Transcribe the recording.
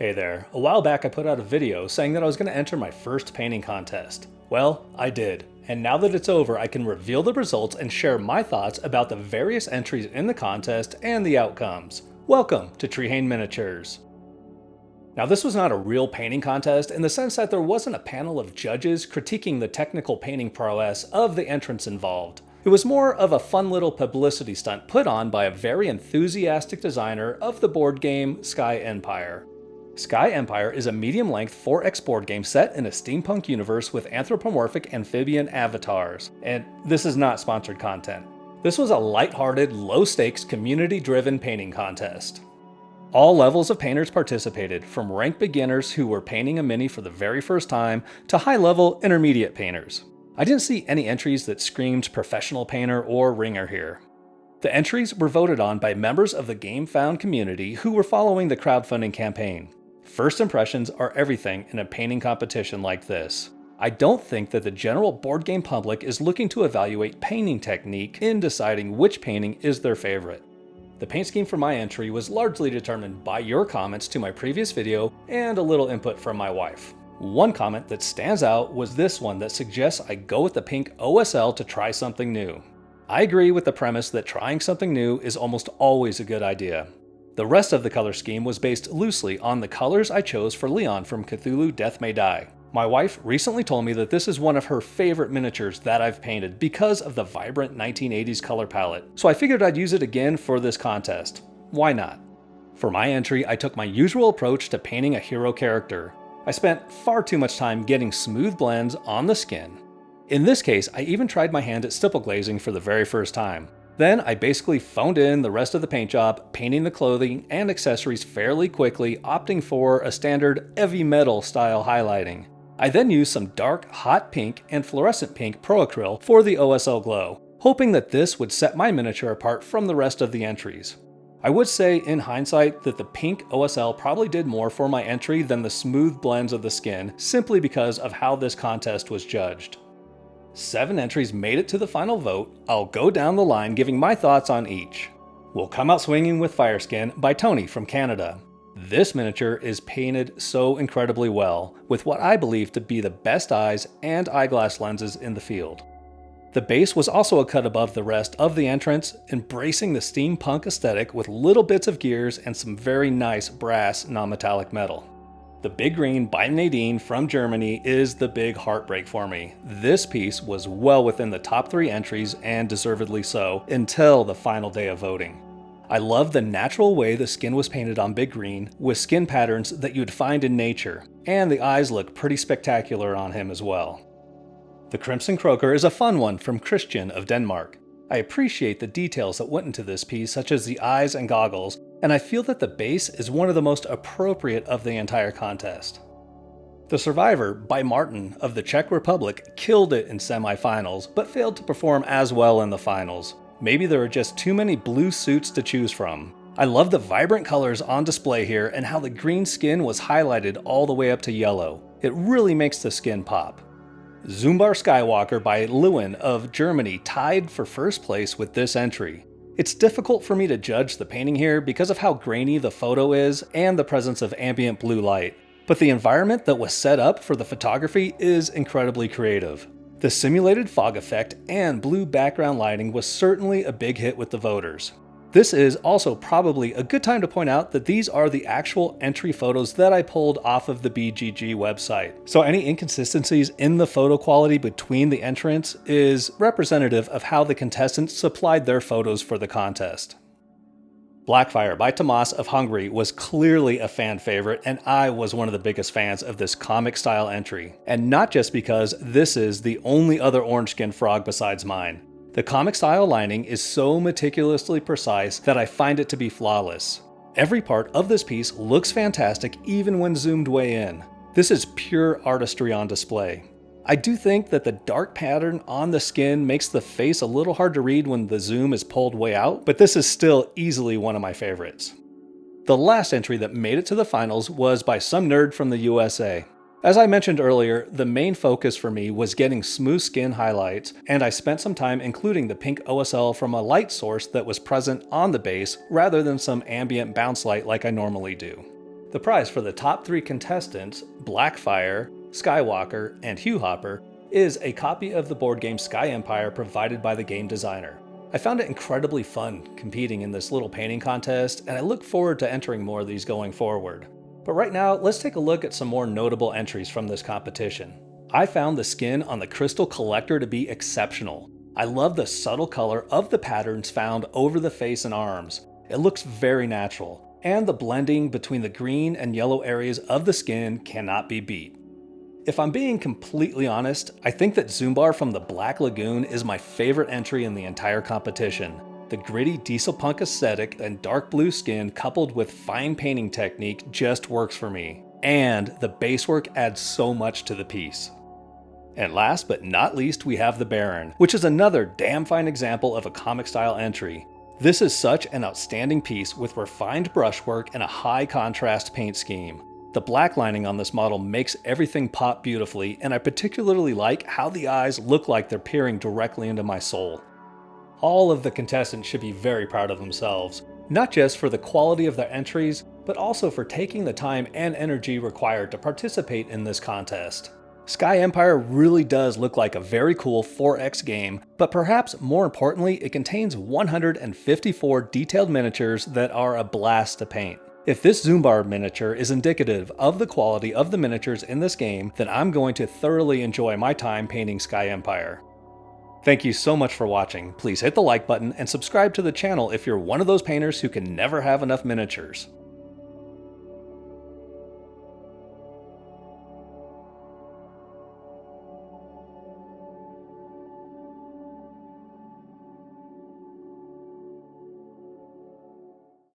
Hey there. A while back I put out a video saying that I was going to enter my first painting contest. Well, I did. And now that it's over, I can reveal the results and share my thoughts about the various entries in the contest and the outcomes. Welcome to Treehane Miniatures. Now this was not a real painting contest in the sense that there wasn't a panel of judges critiquing the technical painting prowess of the entrants involved. It was more of a fun little publicity stunt put on by a very enthusiastic designer of the board game Sky Empire. Sky Empire is a medium-length 4X board game set in a steampunk universe with anthropomorphic amphibian avatars, and this is not sponsored content. This was a lighthearted, low-stakes, community-driven painting contest. All levels of painters participated, from rank beginners who were painting a mini for the very first time to high-level intermediate painters. I didn't see any entries that screamed professional painter or ringer here. The entries were voted on by members of the GameFound community who were following the crowdfunding campaign. First impressions are everything in a painting competition like this. I don't think that the general board game public is looking to evaluate painting technique in deciding which painting is their favorite. The paint scheme for my entry was largely determined by your comments to my previous video and a little input from my wife. One comment that stands out was this one that suggests I go with the pink OSL to try something new. I agree with the premise that trying something new is almost always a good idea. The rest of the color scheme was based loosely on the colors I chose for Leon from Cthulhu Death May Die. My wife recently told me that this is one of her favorite miniatures that I've painted because of the vibrant 1980s color palette, so I figured I'd use it again for this contest. Why not? For my entry, I took my usual approach to painting a hero character. I spent far too much time getting smooth blends on the skin. In this case, I even tried my hand at stipple glazing for the very first time. Then I basically phoned in the rest of the paint job, painting the clothing and accessories fairly quickly, opting for a standard heavy metal style highlighting. I then used some dark hot pink and fluorescent pink pro acryl for the OSL glow, hoping that this would set my miniature apart from the rest of the entries. I would say in hindsight that the pink OSL probably did more for my entry than the smooth blends of the skin, simply because of how this contest was judged. 7 entries made it to the final vote. I'll go down the line giving my thoughts on each. We'll Come Out Swinging with Fireskin by Tony from Canada. This miniature is painted so incredibly well, with what I believe to be the best eyes and eyeglass lenses in the field. The base was also a cut above the rest of the entrance, embracing the steampunk aesthetic with little bits of gears and some very nice brass non-metallic metal. The Big Green by Nadine from Germany is the big heartbreak for me. This piece was well within the top 3 entries, and deservedly so, until the final day of voting. I love the natural way the skin was painted on Big Green, with skin patterns that you'd find in nature, and the eyes look pretty spectacular on him as well. The Crimson Croaker is a fun one from Christian of Denmark. I appreciate the details that went into this piece, such as the eyes and goggles, and I feel that the base is one of the most appropriate of the entire contest. The Survivor by Martin of the Czech Republic killed it in semifinals, but failed to perform as well in the finals. Maybe there are just too many blue suits to choose from. I love the vibrant colors on display here and how the green skin was highlighted all the way up to yellow. It really makes the skin pop. Zumbar Skywalker by Lewin of Germany tied for first place with this entry. It's difficult for me to judge the painting here because of how grainy the photo is and the presence of ambient blue light, but the environment that was set up for the photography is incredibly creative. The simulated fog effect and blue background lighting was certainly a big hit with the voters. This is also probably a good time to point out that these are the actual entry photos that I pulled off of the BGG website. So any inconsistencies in the photo quality between the entrants is representative of how the contestants supplied their photos for the contest. Blackfire by Tomas of Hungary was clearly a fan favorite, and I was one of the biggest fans of this comic style entry. And not just because this is the only other orange skinned frog besides mine. The comic style lining is so meticulously precise that I find it to be flawless. Every part of this piece looks fantastic even when zoomed way in. This is pure artistry on display. I do think that the dark pattern on the skin makes the face a little hard to read when the zoom is pulled way out, but this is still easily one of my favorites. The last entry that made it to the finals was by some nerd from the USA. As I mentioned earlier, the main focus for me was getting smooth skin highlights, and I spent some time including the pink OSL from a light source that was present on the base rather than some ambient bounce light like I normally do. The prize for the top 3 contestants, Blackfire, Skywalker, and Hughhopper, is a copy of the board game Sky Empire provided by the game designer. I found it incredibly fun competing in this little painting contest, and I look forward to entering more of these going forward. But right now, let's take a look at some more notable entries from this competition. I found the skin on the Crystal Collector to be exceptional. I love the subtle color of the patterns found over the face and arms. It looks very natural, and the blending between the green and yellow areas of the skin cannot be beat. If I'm being completely honest, I think that Zoombar from the Black Lagoon is my favorite entry in the entire competition. The gritty diesel punk aesthetic and dark blue skin coupled with fine painting technique just works for me, and the base work adds so much to the piece. And last but not least, we have the Baron, which is another damn fine example of a comic style entry. This is such an outstanding piece with refined brushwork and a high contrast paint scheme. The black lining on this model makes everything pop beautifully, and I particularly like how the eyes look like they're peering directly into my soul. All of the contestants should be very proud of themselves, not just for the quality of their entries, but also for taking the time and energy required to participate in this contest. Sky Empire really does look like a very cool 4X game, but perhaps more importantly, it contains 154 detailed miniatures that are a blast to paint. If this Zoombar miniature is indicative of the quality of the miniatures in this game, then I'm going to thoroughly enjoy my time painting Sky Empire. Thank you so much for watching. Please hit the like button and subscribe to the channel if you're one of those painters who can never have enough miniatures.